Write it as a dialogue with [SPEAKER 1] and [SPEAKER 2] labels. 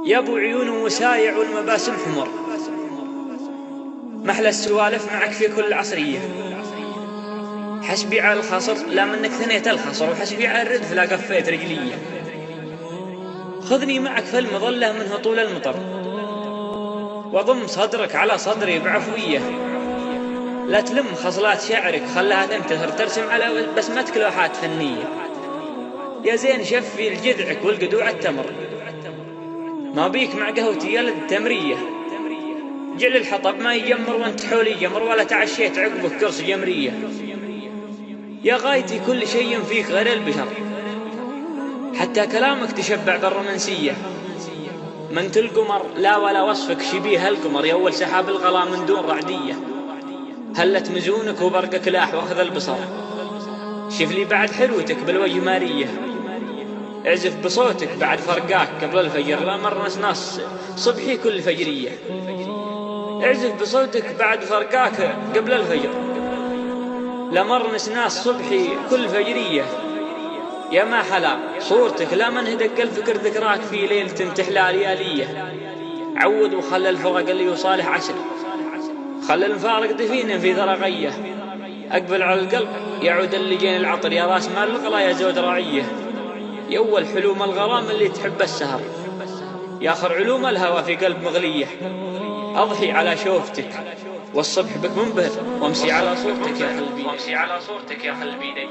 [SPEAKER 1] يا ابو عيون وسايع والمباسم حمر، محلى السوالف معك في كل عصرية. حسبي على الخصر لا منك ثنيت الخصر، وحسبي على الردف لا قفيت رجلية. خذني معك في المظلة من هطول المطر، وضم صدرك على صدري بعفوية. لا تلم خصلات شعرك خلاها تنتثر، ترسم على بسمتك لوحات فنية. يا زين شفي لجذعك والقدوع التمر، ما بيك مع قهوتي يلد تمرية. جعل الحطب ما يجمر وانت حولي جمر، ولا تعشيت عقبك كرس جمرية. يا غايتي كل شيء فيك غير البشر، حتى كلامك تشبع بالرومانسية. منت القمر لا ولا وصفك شبيه القمر، يا أول سحاب الغلا من دون رعدية. هلت مزونك وبرقك لاح واخذ البصر، شف لي بعد حلوتك بالوجه مارية. اعزف بصوتك بعد فرقاك قبل الفجر، لا مر ناس صبحي كل فجرية. اعزف بصوتك بعد فرقاك قبل الفجر، لا مر ناس صبحي كل فجرية. يا ما حلا صورتك لا من هدق الفكر، ذكراك في ليلة تحلى ليالية. عود وخلى الفرق اللي يصالح عسل، خلى المفارق دفين في ذرغية. أقبل على القلب يعود اللي جين العطر، يا راس مال القلا يا زود رعية. يا أول حلوم الغرام اللي تحب السهر، يا آخر علوم الهوى في قلب مغلية. أضحي على شوفتك والصبح بك منبهر، وامسي على صورتك يا قلبي.